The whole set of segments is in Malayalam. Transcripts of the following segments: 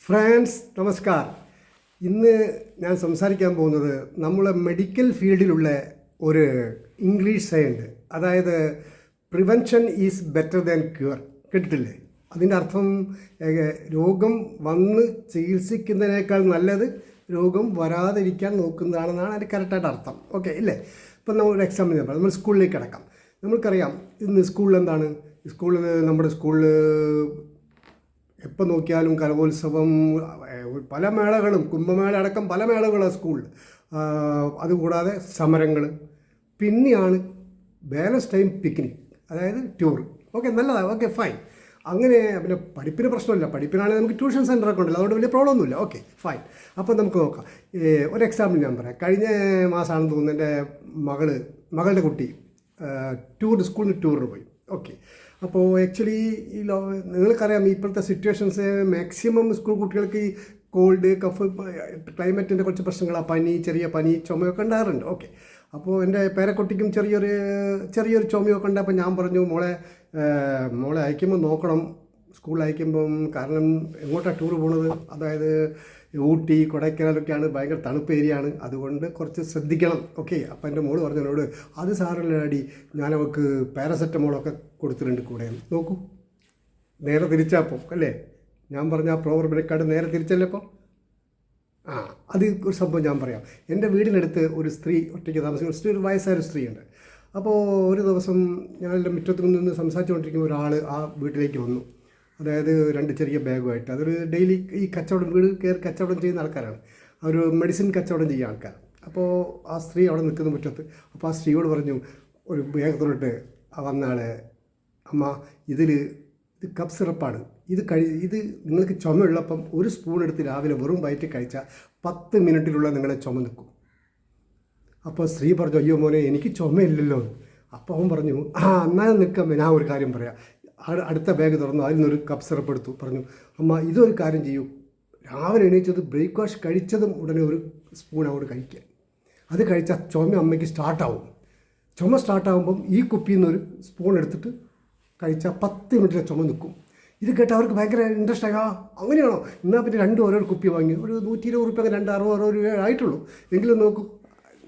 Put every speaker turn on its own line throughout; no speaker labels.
ഫ്രണ്ട്സ് നമസ്കാർ. ഇന്ന് ഞാൻ സംസാരിക്കാൻ പോകുന്നത് നമ്മളെ മെഡിക്കൽ ഫീൽഡിലുള്ള ഒരു ഇംഗ്ലീഷ് സയൻസ്, അതായത് prevention is better than cure. കേട്ടിട്ടില്ലേ? അതിൻ്റെ അർത്ഥം രോഗം വന്ന് ചികിത്സിക്കുന്നതിനേക്കാൾ നല്ലത് രോഗം വരാതിരിക്കാൻ നോക്കുന്നതാണെന്നാണ് അതിൻ്റെ കറക്റ്റായിട്ട് അർത്ഥം. ഓക്കെ ഇല്ലേ? ഇപ്പം നമ്മളൊരു എക്സാമ്പിൾ ഞാൻ പറയാം. നമ്മൾ സ്കൂളിലേക്ക് കിടക്കാം. നമ്മൾക്കറിയാം ഇന്ന് സ്കൂളിൽ എന്താണ്, നമ്മുടെ സ്കൂളിൽ എപ്പോൾ നോക്കിയാലും കലോത്സവം, പല മേളകളും, കുംഭമേള അടക്കം പല മേളകളാണ് സ്കൂളിൽ. അതുകൂടാതെ സമരങ്ങൾ, പിന്നെയാണ് ബാലൻസ് ടൈം പിക്നിക്, അതായത് ടൂർ. ഓക്കെ, നല്ലതാണ്. Okay, fine. അങ്ങനെ പിന്നെ പഠിപ്പിന് പ്രശ്നമില്ല. പഠിപ്പിനാണെങ്കിൽ നമുക്ക് ട്യൂഷൻ സെൻ്ററൊക്കെ ഉണ്ടല്ലോ, അതുകൊണ്ട് വലിയ പ്രോബ്ലം ഒന്നുമില്ല. Okay, fine. അപ്പോൾ നമുക്ക് നോക്കാം. ഒരു എക്സാമ്പിൾ ഞാൻ പറയാം. കഴിഞ്ഞ മാസമാണെന്ന് തോന്നുന്നു എൻ്റെ മകളുടെ കുട്ടി സ്കൂളിൽ നിന്ന് ടൂറിന് പോയി. ഓക്കെ, അപ്പോൾ ആക്ച്വലി നിങ്ങൾക്കറിയാം ഇപ്പോഴത്തെ സിറ്റുവേഷൻസ് മാക്സിമം സ്കൂൾ കുട്ടികൾക്ക് ഈ കോൾഡ്, കഫ്, ക്ലൈമറ്റിൻ്റെ കുറച്ച് പ്രശ്നങ്ങളാണ്. ചെറിയ പനി, ചുമയൊക്കെ ഉണ്ടാകാറുണ്ട്. ഓക്കെ, അപ്പോൾ എൻ്റെ പേരക്കുട്ടിക്കും ചെറിയൊരു ചുമയൊക്കെ ഉണ്ട്. അപ്പോൾ ഞാൻ പറഞ്ഞു, മോളെ അയക്കുമ്പോൾ നോക്കണം, സ്കൂളിൽ അയക്കുമ്പം. കാരണം എങ്ങോട്ടാണ് ടൂർ പോകുന്നത്, അതായത് ഊട്ടി, കൊടൈക്കനാലൊക്കെയാണ്, ഭയങ്കര തണുപ്പ് ഏരിയയാണ്, അതുകൊണ്ട് കുറച്ച് ശ്രദ്ധിക്കണം. ഓക്കെ. അപ്പോൾ എൻ്റെ മോള് പറഞ്ഞു എന്നോട്, അത് സാറില്ലാടി, ഞാൻ അവൾക്ക് പാരസെറ്റമോളൊക്കെ കൊടുത്തിട്ടുണ്ട് കൂടെ. നോക്കൂ, നേരെ തിരിച്ചാപ്പോൾ അല്ലേ? ഞാൻ പറഞ്ഞ ആ പ്രോവർബിനെക്കാട് നേരെ തിരിച്ചല്ലേ ഇപ്പോൾ. അത് ഒരു സംഭവം ഞാൻ പറയാം. എൻ്റെ വീടിനടുത്ത് ഒരു സ്ത്രീ ഒറ്റയ്ക്ക് താമസിക്കുന്ന ഒരു വയസ്സായ സ്ത്രീയുണ്ട്. അപ്പോൾ ഒരു ദിവസം ഞങ്ങളുടെ മുറ്റത്ത് നിന്ന് സംസാരിച്ചുകൊണ്ടിരിക്കുന്ന ഒരാൾ ആ വീട്ടിലേക്ക് വന്നു. അതായത് 2 ചെറിയ ബാഗുമായിട്ട്. അതൊരു ഡെയിലി ഈ വീട് കയറി കച്ചവടം ചെയ്യുന്ന ആൾക്കാരാണ്. ഒരു മെഡിസിൻ കച്ചവടം ചെയ്യുന്ന ആൾക്കാർ. അപ്പോൾ ആ സ്ത്രീ അവിടെ നിൽക്കുന്ന മുറ്റത്ത്. അപ്പോൾ ആ സ്ത്രീയോട് പറഞ്ഞു, ഒരു ബാഗ് തുറന്നിട്ട് വന്ന ആൾ, അമ്മ ഇത് കപ്പ് സിറപ്പാണ്, ഇത് നിങ്ങൾക്ക് ചുമയുള്ളപ്പം ഒരു സ്പൂൺ എടുത്ത് രാവിലെ വെറും വയറ്റിൽ കഴിച്ചാൽ 10 മിനിറ്റിലുള്ള നിങ്ങളെ ചുമ നിൽക്കും. അപ്പോൾ സ്ത്രീ പറഞ്ഞു, അയ്യോ മോനെ, എനിക്ക് ചുമയില്ലല്ലോ. അപ്പോൾ അവൻ പറഞ്ഞു, എന്നാൽ നിൽക്കാം, ഞാൻ ഒരു കാര്യം പറയാം. അടുത്ത ബാഗ് തുറന്നു, അതിൽ നിന്നൊരു കപ്പ് സിറപ്പ് എടുത്തു. പറഞ്ഞു, അമ്മ ഇതൊരു കാര്യം ചെയ്യൂ, രാവിലെ എണീച്ചത് ബ്രേക്ക്ഫാസ്റ്റ് കഴിച്ചതും ഉടനെ ഒരു സ്പൂൺ അങ്ങോട്ട് കഴിക്കുക. അത് കഴിച്ചാൽ ചുമ അമ്മയ്ക്ക് സ്റ്റാർട്ടാവും. ചുമ സ്റ്റാർട്ടാകുമ്പം ഈ കുപ്പിയിൽ നിന്നൊരു സ്പൂൺ എടുത്തിട്ട് കഴിച്ചാൽ 10 മിനിറ്റിലെ ചുമ നിൽക്കും. ഇത് കേട്ട് അവർക്ക് ഭയങ്കര ഇൻട്രസ്റ്റ് ആയി. അങ്ങനെയാണോ? എന്നാൽ പിന്നെ 2 ഓരോ കുപ്പി വാങ്ങി. ഒരു 120 റുപ്യ, 260 രൂപ ആയിട്ടുള്ളൂ. എങ്കിലും നോക്കൂ,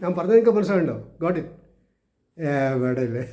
ഞാൻ പറഞ്ഞത് നിങ്ങൾക്ക് മനസ്സിലായിട്ടുണ്ടോ? Got it? വേടല്ലേ?